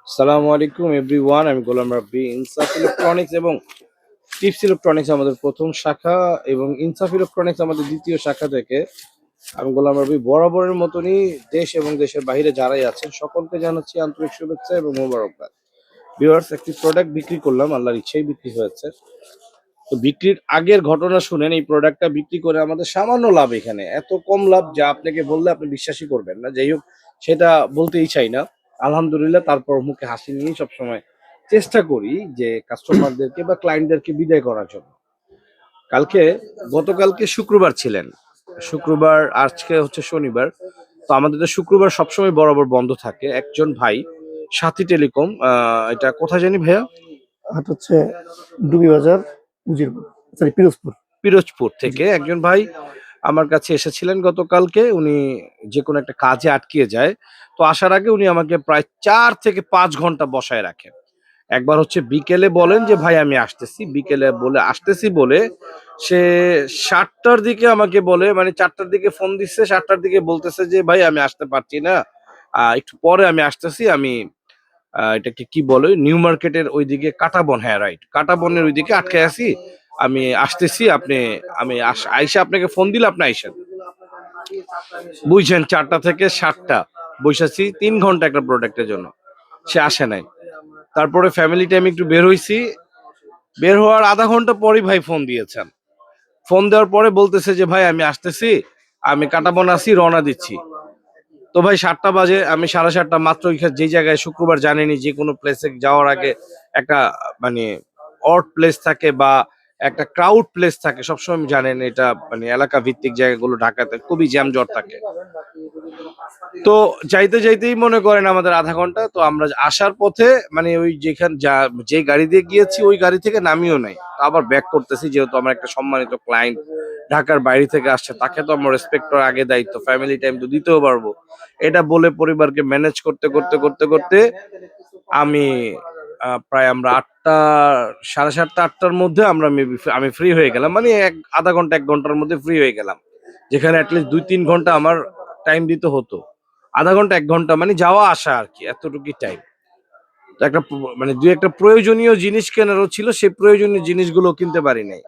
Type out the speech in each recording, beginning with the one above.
আসসালামু আলাইকুম এভরিওয়ান, আমি গোলাম রাব্বি। ইনসাফ ইলেকট্রনিক্স এবং টিপস ইলেকট্রনিক্স আমাদের প্রথম শাখা এবং ইনসাফ ইলেকট্রনিক্স আমাদের দ্বিতীয় শাখা থেকে আমি গোলাম রাব্বি বরাবরের মতনই দেশ এবং দেশের বাইরে যারাই আছেন সকলকে জানাচ্ছি আন্তরিক শুভেচ্ছা এবং মোবারকবাদ। ভিউয়ার্স, একটি প্রোডাক্ট বিক্রি করলাম, আল্লাহর ইচ্ছাই বিক্রি হয়েছে। তো বিক্রির আগের ঘটনা শুনেন। এই প্রোডাক্টটা বিক্রি করে আমাদের সামান্য লাভ, এখানে এত কম লাভ যা আপনাকে বললে আপনি বিশ্বাসই করবেন না। যাই হোক, সেটা বলতেই চাই না। আলহামদুলিল্লাহ, তারপর মুখে হাসি নিয়েই সবসময় চেষ্টা করি যে কাস্টমারদেরকে বা ক্লায়েন্টদেরকে বিদায় করার জন্য। কালকে গতকালকে শুক্রবার ছিলেন, শুক্রবার, আজকে হচ্ছে শনিবার। তো আমাদের তো শুক্রবার সবসময় বরাবর বন্ধ থাকে। একজন ভাই, সাথী টেলিকম, এটা কোথায় জানি ভাইয়া, হাট হচ্ছে ডুবি বাজার, উজিরপুর, সরি পিরোজপুর। পিরোজপুর জি। থেকে একজন ভাই আমার কাছে এসেছিলেন গতকালকে। উনি যে কোনো একটা কাজে আটকিয়ে যায়। তো আসার আগে উনি আমাকে প্রায় 4 থেকে 5 ঘন্টা বসায় রাখেন। একবার হচ্ছে বিকেলে বলেন যে ভাই আমি আসতেছি, বিকেলে বলে আসতেছি বলে সে 7টার দিকে আমাকে বলে, মানে 4টার দিকে ফোন দিচ্ছে, 7টার দিকে বলতেছে যে ভাই আমি আসতে পারছি না, একটু পরে আমি আসতেছি। আমি এটাকে কি বলে, নিউ মার্কেটের ওইদিকে কাটাবন, হ্যাঁ রাইট, কাটাবনের ওইদিকে আটকে আছি, আমি আসতেছি, আপনি আইসা আপনাকে ফোন দিলে আপনি আইসেন। বুঝছেন, 4টা থেকে 7টা বসেছি 3 ঘন্টা একটা প্রোডাক্টের জন্য, সে আসে নাই। তারপরে ফ্যামিলি টাইম একটু বের হইছি, বের হওয়ার আধা ঘন্টা পরই ভাই ফোন দিয়েছেন। ফোন দেওয়ার পরে বলতেছে যে ভাই আমি আসতেছি, আমি কাটাবন আছি, রওনা দিচ্ছি। তো ভাই 7টা বাজে, আমি 7:30 মাত্র যে জায়গায় শুক্রবার জানেনি যে কোনো প্লেসে যাওয়ার আগে একটা মানে অড প্লেস থাকে বা একটা ক্রাউড প্লেস থাকে সবসময়, জানেন এটা মানে এলাকা ভিত্তিক জায়গাগুলো ঢাকাতে খুবই জ্যাম জট থাকে। তো যাইতে যাইতেই মনে করেন আমাদের আধা ঘন্টা। তো আমরা আসার পথে মানে ওই যে গাড়ি দিয়ে গিয়েছি ওই গাড়ি থেকে নামিও নাই, তো আবার ব্যাক করতেছি, যেহেতু আমার একটা সম্মানিত ক্লায়েন্ট ঢাকার বাইরে থেকে আসছে, তাকে তো আমার রেসপেক্ট করার আগে দায়িত্ব, ফ্যামিলি টাইম তো দিতেও পারবো। এটা বলে পরিবারকে ম্যানেজ করতে করতে করতে করতে আমি প্রায় আমরা 8টা, 7:30, 8টার মধ্যে আমি ফ্রি হয়ে গেলাম, মানে আধা ঘন্টা 1 ঘন্টার মধ্যে ফ্রি হয়ে গেলাম। যেখানে অ্যাটলিস্ট 2-3 ঘন্টা আমার টাইম দিতে হতো। আধা ঘন্টা 1 ঘন্টা মানে যাওয়া আসা আর কি, এতটুকুই টাইম। তো মানে দুই একটা প্রয়োজনীয় জিনিস কেনারও ছিল, সেই প্রয়োজনীয় জিনিসগুলো কিনতে পারি নাই।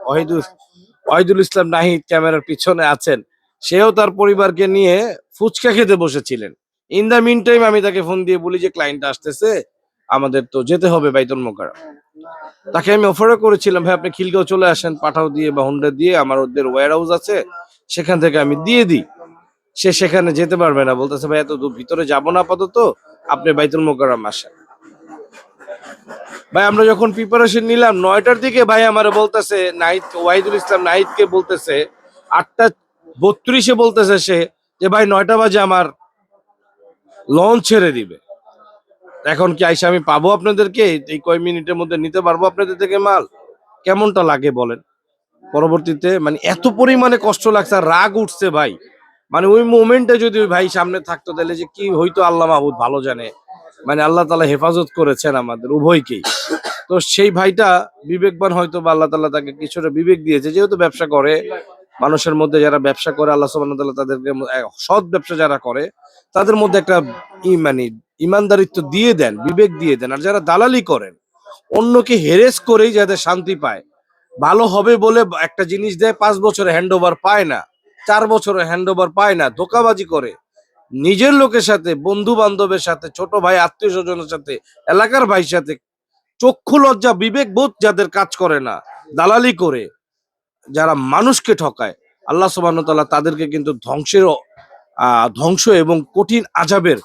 ওয়াহিদুল ইসলাম নাহিদ ক্যামেরার পিছনে আছেন, সেও তার পরিবারকে নিয়ে ফুচকা খেতে বসেছিলেন। ইন দা মিন টাইম আমি তাকে ফোন দিয়ে বলি যে ক্লায়েন্ট আসতেছে, আমাদের তো যেতে হবে বাইতুল মোকাররম। তাকে আমি অফারও করেছিলাম, ভাই আপনি খিলগাঁও চলে আসেন, পাঠাও দিয়ে বা হোন্ডা দিয়ে, আমার ওদের ওয়্যার হাউস আছে, সেখান থেকে আমি দিয়ে দিই। সে সেখানে যেতে পারবে না, বলতেছে ভাই এত দূর ভিতরে যাবো না আপাতত, আপনি বাইতুল মোকাররম আসেন। ভাই আমরা যখন প্রিপারেশন নিলাম 9টার দিকে, ভাই আমার বলতেছে নাহিদ, ওয়াহিদুল ইসলাম নাহিদকে বলতেছে 8টা 32-এ বলতেছে সে যে ভাই 9টা বাজে আমার লঞ্চ ছেড়ে দিবে। এখন কি আইসা আমি পাবো আপনাদেরকে, এই কয় মিনিটের মধ্যে নিতে পারবো আপনাদের থেকে মাল? কেমনটা লাগে বলেন? পরবর্তীতে মানে এত পরিমাণে কষ্ট লাগছে আর রাগ উঠছে ভাই, মানে ওই মোমেন্টে যদি ওই ভাই সামনে থাকতো তাহলে যে কি হইতো আল্লাহ মাহবুদ ভালো জানে। মানে আল্লাহ তাআলা হেফাজত করেছেন আমাদের উভয়কেই। তো সেই ভাইটা বিবেকবান, হয়তো বা আল্লাহ তাআলা তাকে কিছুটা বিবেক দিয়েছে, যেহেতু ব্যবসা করে। মানুষের মধ্যে যারা ব্যবসা করে আল্লাহ সুবহানাহু ওয়া তাআলা তাদেরকে সৎ ব্যবসা যারা করে তাদের মধ্যে একটা মানে ইমানদারিত্ব দিয়ে দেন, বিবেক দিয়ে দেন। আর যারা দালালি করেন, অন্যকে হেরেস করেই যাদের শান্তি পায়, ভালো হবে বলে একটা জিনিস দেয়, 5 বছরে হ্যান্ড ওভার পায় না, 4 বছরে হ্যান্ড ওভার পায় না, ধোকাবাজি করে নিজের লোকের সাথে, বন্ধু বান্ধবের সাথে, ছোট ভাই আত্মীয় স্বজনের সাথে, এলাকার ভাইয়ের সাথে, চক্ষু লজ্জা বিবেক বোধ যাদের কাজ করে না, দালালি করে যারা মানুষকে ঠকায়, আল্লাহ সুবহানাহু ওয়া তাআলা তাদেরকে কিন্তু ধ্বংস এবং কঠিন আযাবের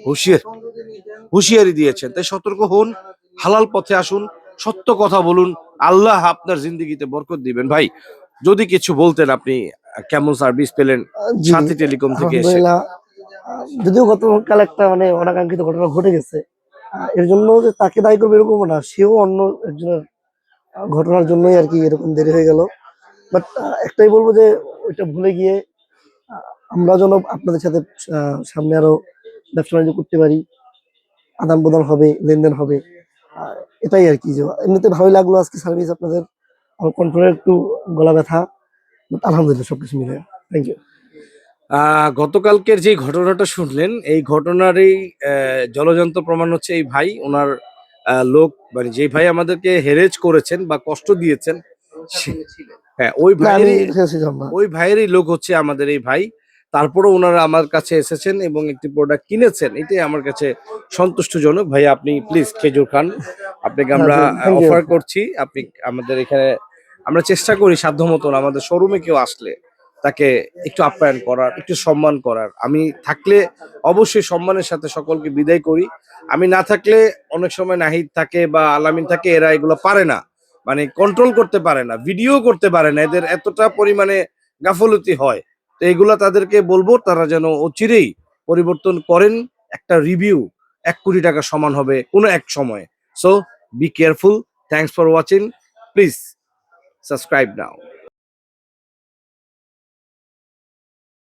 হুঁশিয়ার হুঁশিয়ারি দিয়েছেন। তাই সতর্ক হন, হালাল পথে আসুন, সত্য কথা বলুন, আল্লাহ আপনার জিন্দেগিতে বরকত দিবেন। ভাই যদি কিছু বলতেন, আপনি কেমন সার্ভিস পেলেন জি, সাথী টেলিকম থেকে এসে? আলহামদুলিল্লাহ। যদিও গতকাল একটা মানে অনাকাঙ্ক্ষিত ঘটনা ঘটে গেছে, এর জন্য যে তাকে দায়ী করবে এরকম না, সেও অন্য একজনের ঘটনার জন্যই আর কি এরকম দেরি হয়ে গেল। বাট একটাই বলবো যে ওইটা ভুলে গিয়ে আমরা যেন আপনাদের সাথে সামনে আরো ব্যবসা বাণিজ্য করতে পারি, আদান প্রদান হবে, লেনদেন হবে। এটাই আর কি। যে এমনিতে ভালোই লাগলো আজকে সার্ভিস আপনাদের। আমার কন্ট্রোলের একটু গলা ব্যথা, বাট আলহামদুলিল্লাহ সবকিছু মিলে। Thank you. গতকালকের যে ঘটনাটা শুনলেন এই ঘটনারই জলজান্ত প্রমাণ হচ্ছে এই ভাই ওনার লোক মানে যে ভাই আমাদেরকে হেরেজ করেছেন বা কষ্ট দিয়েছেন হ্যাঁ না আমি এখানে ছিলাম না। ওই ভাইয়েরই লোক হচ্ছে আমাদের এই ভাই। তারপরেও ওনারা আমার কাছে এসেছেন এবং একটি প্রোডাক্ট কিনেছেন, এটাই আমার কাছে সন্তুষ্টজনক। ভাই আপনি প্লিজ খেজুর খান, আপনাকে আমরা আচ্ছা, থ্যাংক ইউ। অফার করছি। আপনি আমাদের এখানে আমরা চেষ্টা করি সাধ্য মতন আমাদের শোরুমে কেউ আসলে তাকে একটু আপ্যায়ন করার, একটু সম্মান করার। আমি থাকলে অবশ্যই সম্মানের সাথে সকলকে বিদায় করি, আমি না থাকলে অনেক সময় নাহিদ থাকে বা আলামিন থাকে, এরা এগুলো পারে না, মানে কন্ট্রোল করতে পারে না, ভিডিও করতে পারে না, এদের এতটা পরিমাণে গাফলতি হয়। তো এগুলা তাদেরকে বলবো তারা যেন অচিরেই পরিবর্তন করেন। একটা রিভিউ 1 কোটি টাকা সমান হবে কোনো এক সময়। So be careful. Thanks for watching. Please subscribe now.